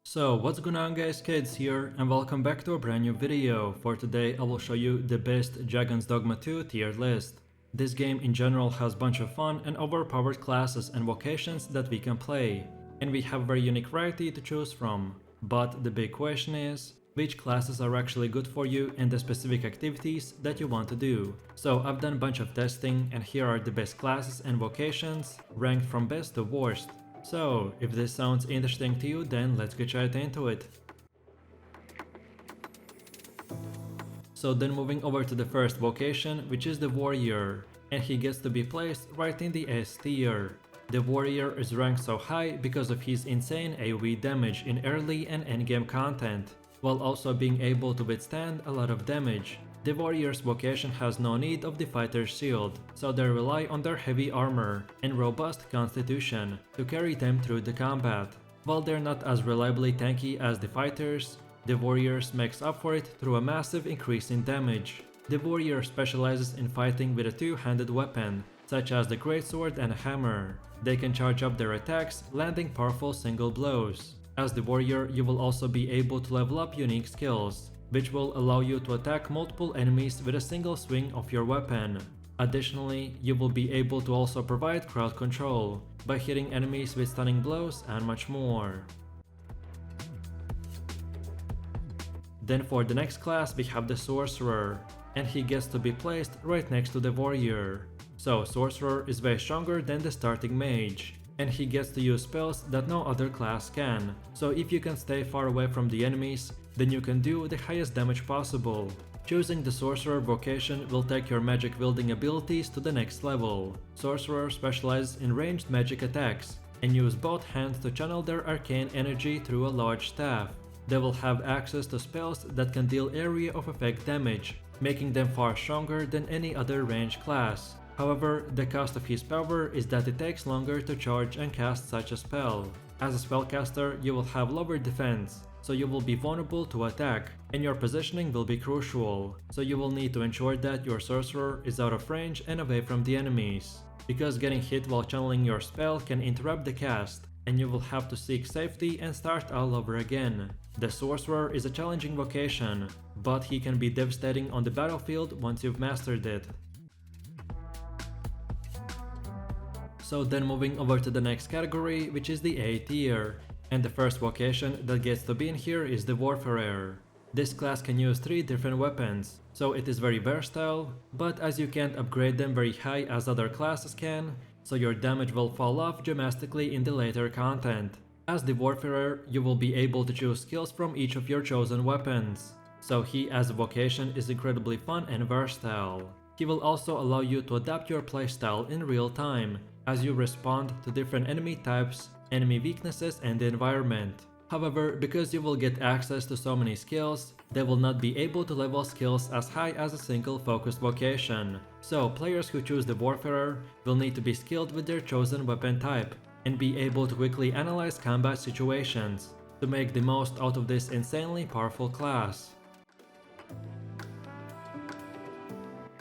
So what's going on guys, Kids here, and welcome back to a brand new video. For today I will show you the best Dragon's Dogma 2 tier list. This game in general has bunch of fun and overpowered classes and vocations that we can play, and we have a very unique variety to choose from. But the big question is, which classes are actually good for you and the specific activities that you want to do. So I've done a bunch of testing and here are the best classes and vocations, ranked from best to worst. So, if this sounds interesting to you, then let's get right into it. So then moving over to the first vocation, which is the Warrior, and he gets to be placed right in the S tier. The Warrior is ranked so high because of his insane AoE damage in early and endgame content, while also being able to withstand a lot of damage. The Warrior's vocation has no need of the fighter's shield, so they rely on their heavy armor and robust constitution to carry them through the combat. While they're not as reliably tanky as the fighters, the Warriors makes up for it through a massive increase in damage. The Warrior specializes in fighting with a two-handed weapon, such as the greatsword and a hammer. They can charge up their attacks, landing powerful single blows. As the Warrior, you will also be able to level up unique skills, which will allow you to attack multiple enemies with a single swing of your weapon. Additionally, you will be able to also provide crowd control by hitting enemies with stunning blows and much more. Then for the next class we have the Sorcerer, and he gets to be placed right next to the Warrior. So Sorcerer is way stronger than the starting Mage, and he gets to use spells that no other class can. So if you can stay far away from the enemies, then you can do the highest damage possible. Choosing the Sorcerer vocation will take your magic wielding abilities to the next level. Sorcerer specializes in ranged magic attacks and use both hands to channel their arcane energy through a large staff. They will have access to spells that can deal area of effect damage, making them far stronger than any other ranged class. However, the cost of his power is that it takes longer to charge and cast such a spell. As a spellcaster, you will have lower defense, so you will be vulnerable to attack, and your positioning will be crucial, so you will need to ensure that your Sorcerer is out of range and away from the enemies, because getting hit while channeling your spell can interrupt the cast, and you will have to seek safety and start all over again. The Sorcerer is a challenging vocation, but he can be devastating on the battlefield once you've mastered it. So then moving over to the next category, which is the A tier, and the first vocation that gets to be in here is the Warfare. This class can use 3 different weapons, so it is very versatile, but as you can't upgrade them very high as other classes can, so your damage will fall off dramatically in the later content. As the Warfare, you will be able to choose skills from each of your chosen weapons, so he as a vocation is incredibly fun and versatile. He will also allow you to adapt your playstyle in real time, as you respond to different enemy types, enemy weaknesses and the environment. However, because you will get access to so many skills, they will not be able to level skills as high as a single focused vocation. So players who choose the Warfarer will need to be skilled with their chosen weapon type, and be able to quickly analyze combat situations, to make the most out of this insanely powerful class.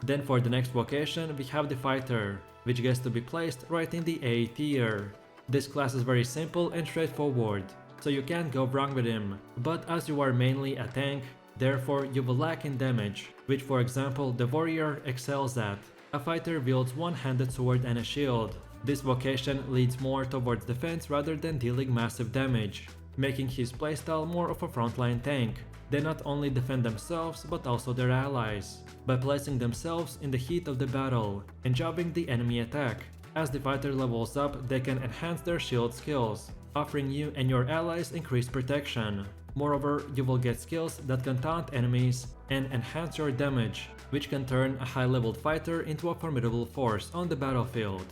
Then for the next vocation we have the Fighter, which gets to be placed right in the A tier. This class is very simple and straightforward, so you can't go wrong with him, but as you are mainly a tank, therefore you will lack in damage, which for example the Warrior excels at. A fighter wields one-handed sword and a shield. This vocation leads more towards defense rather than dealing massive damage, making his playstyle more of a frontline tank. They not only defend themselves but also their allies, by placing themselves in the heat of the battle and jobbing the enemy attack. As the fighter levels up, they can enhance their shield skills, offering you and your allies increased protection. Moreover, you will get skills that can taunt enemies and enhance your damage, which can turn a high-leveled fighter into a formidable force on the battlefield.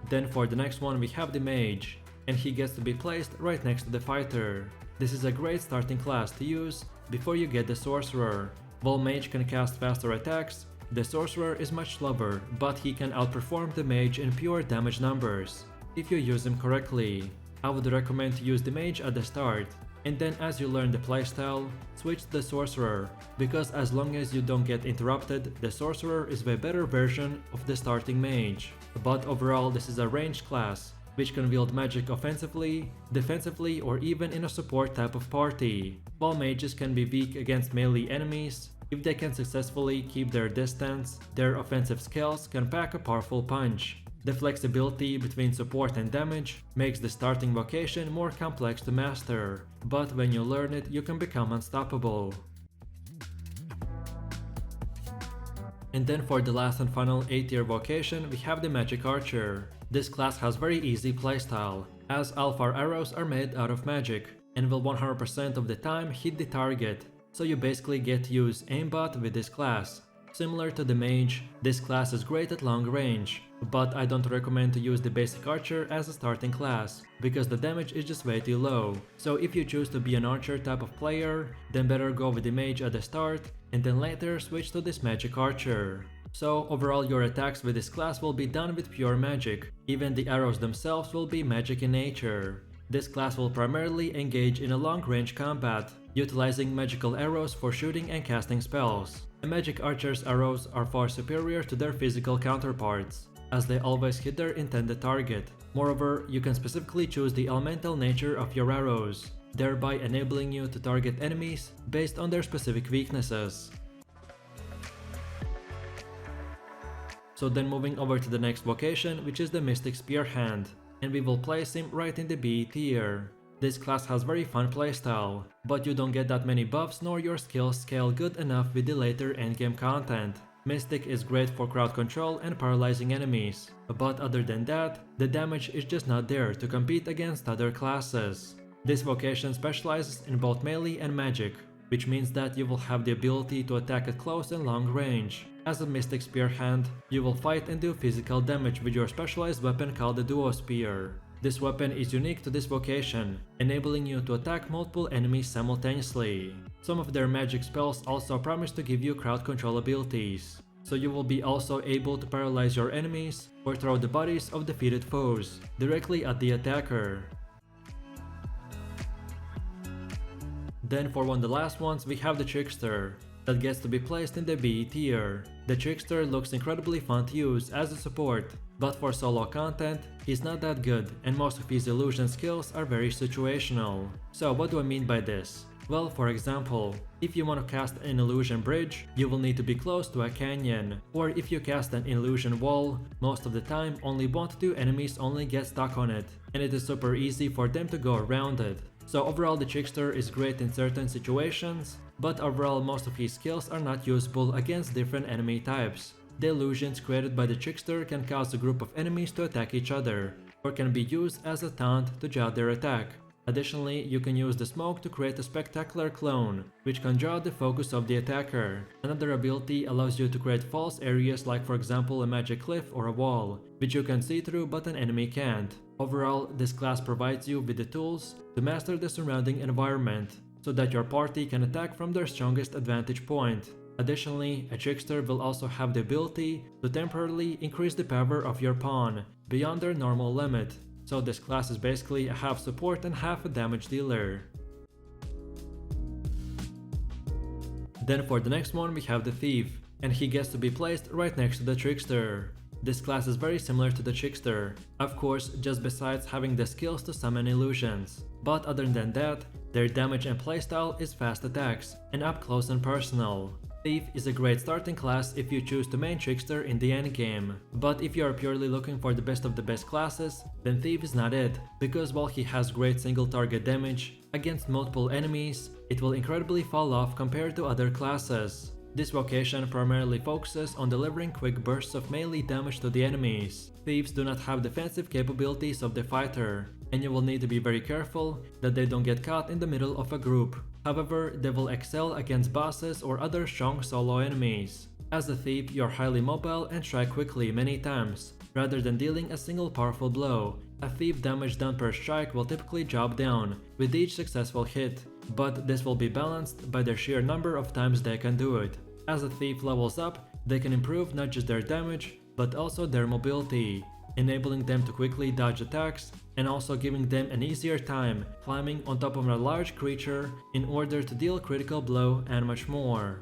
Then for the next one we have the Mage, and he gets to be placed right next to the Fighter. This is a great starting class to use before you get the Sorcerer. While Mage can cast faster attacks, the Sorcerer is much slower, but he can outperform the Mage in pure damage numbers, if you use him correctly. I would recommend to use the Mage at the start, and then as you learn the playstyle, switch to the Sorcerer, because as long as you don't get interrupted, the Sorcerer is a better version of the starting Mage. But overall this is a ranged class, which can wield magic offensively, defensively, or even in a support type of party, while mages can be weak against melee enemies. If they can successfully keep their distance, their offensive skills can pack a powerful punch. The flexibility between support and damage makes the starting vocation more complex to master, but when you learn it, you can become unstoppable. And then for the last and final 8-tier vocation, we have the Magic Archer. This class has very easy playstyle, as alpha arrows are made out of magic, and will 100% of the time hit the target, so you basically get to use aimbot with this class. Similar to the Mage, this class is great at long range, but I don't recommend to use the basic archer as a starting class, because the damage is just way too low. So if you choose to be an archer type of player, then better go with the Mage at the start, and then later switch to this Magic Archer. So overall your attacks with this class will be done with pure magic, even the arrows themselves will be magic in nature. This class will primarily engage in a long-range combat, utilizing magical arrows for shooting and casting spells. The Magic Archer's arrows are far superior to their physical counterparts, as they always hit their intended target. Moreover, you can specifically choose the elemental nature of your arrows, thereby enabling you to target enemies based on their specific weaknesses. So then moving over to the next vocation, which is the Mystic Spearhand, and we will place him right in the B tier. This class has very fun playstyle, but you don't get that many buffs nor your skills scale good enough with the later endgame content. Mystic is great for crowd control and paralyzing enemies, but other than that, the damage is just not there to compete against other classes. This vocation specializes in both melee and magic, which means that you will have the ability to attack at close and long range. As a Mystic Spearhand, you will fight and do physical damage with your specialized weapon called the Duo Spear. This weapon is unique to this vocation, enabling you to attack multiple enemies simultaneously. Some of their magic spells also promise to give you crowd control abilities, so you will be also able to paralyze your enemies or throw the bodies of defeated foes directly at the attacker. Then for one of the last ones, we have the Trickster, that gets to be placed in the B tier. The Trickster looks incredibly fun to use as a support, but for solo content, he's not that good and most of his illusion skills are very situational. So what do I mean by this? Well, for example, if you want to cast an illusion bridge, you will need to be close to a canyon, or if you cast an illusion wall, most of the time only 1 to 2 enemies only get stuck on it, and it is super easy for them to go around it. So overall the Trickster is great in certain situations, but overall most of his skills are not usable against different enemy types. The illusions created by the Trickster can cause a group of enemies to attack each other, or can be used as a taunt to jot their attack. Additionally, you can use the smoke to create a spectacular clone, which can draw the focus of the attacker. Another ability allows you to create false areas like for example a magic cliff or a wall, which you can see through but an enemy can't. Overall, this class provides you with the tools to master the surrounding environment, so that your party can attack from their strongest advantage point. Additionally, a Trickster will also have the ability to temporarily increase the power of your pawn beyond their normal limit, so this class is basically a half support and half a damage dealer. Then for the next one we have the Thief, and he gets to be placed right next to the Trickster. This class is very similar to the Trickster, of course just besides having the skills to summon illusions, but other than that, their damage and playstyle is fast attacks and up close and personal. Thief is a great starting class if you choose to main Trickster in the endgame, but if you are purely looking for the best of the best classes, then Thief is not it, because while he has great single target damage against multiple enemies, it will incredibly fall off compared to other classes. This vocation primarily focuses on delivering quick bursts of melee damage to the enemies. Thieves do not have defensive capabilities of the fighter, and you will need to be very careful that they don't get caught in the middle of a group. However, they will excel against bosses or other strong solo enemies. As a thief, you are highly mobile and strike quickly many times, rather than dealing a single powerful blow. A thief damage done per strike will typically drop down with each successful hit, but this will be balanced by the sheer number of times they can do it. As a thief levels up, they can improve not just their damage, but also their mobility, enabling them to quickly dodge attacks and also giving them an easier time climbing on top of a large creature in order to deal critical blow and much more.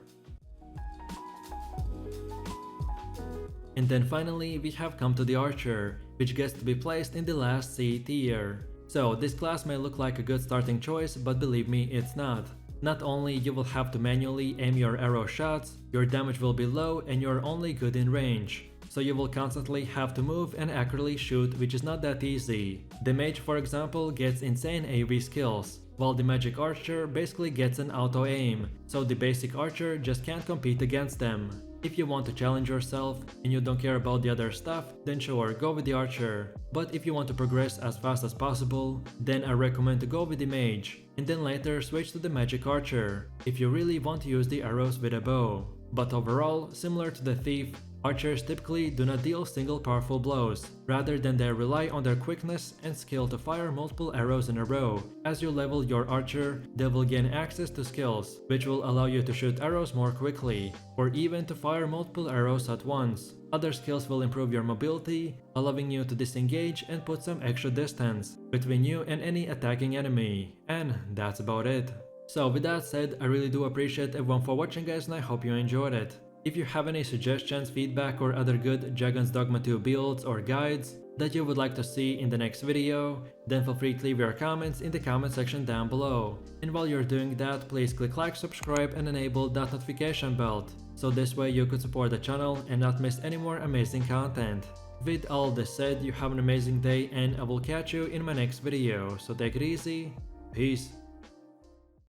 And then finally we have come to the Archer, which gets to be placed in the last C tier. So this class may look like a good starting choice, but believe me, it's not. Not only you will have to manually aim your arrow shots, your damage will be low and you're only good in range. So you will constantly have to move and accurately shoot, which is not that easy. The Mage, for example, gets insane AoE skills, while the Magic Archer basically gets an auto aim, so the basic Archer just can't compete against them. If you want to challenge yourself and you don't care about the other stuff, then sure, go with the Archer. But if you want to progress as fast as possible, then I recommend to go with the Mage, and then later switch to the Magic Archer, if you really want to use the arrows with a bow. But overall, similar to the Thief, Archers typically do not deal single powerful blows, rather than they rely on their quickness and skill to fire multiple arrows in a row. As you level your Archer, they will gain access to skills, which will allow you to shoot arrows more quickly, or even to fire multiple arrows at once. Other skills will improve your mobility, allowing you to disengage and put some extra distance between you and any attacking enemy. And that's about it. So with that said, I really do appreciate everyone for watching, guys, and I hope you enjoyed it. If you have any suggestions, feedback, or other good Dragon's Dogma 2 builds or guides that you would like to see in the next video, then feel free to leave your comments in the comment section down below. And while you're doing that, please click like, subscribe, and enable that notification bell, so this way you could support the channel and not miss any more amazing content. With all this said, you have an amazing day and I will catch you in my next video, so take it easy, peace.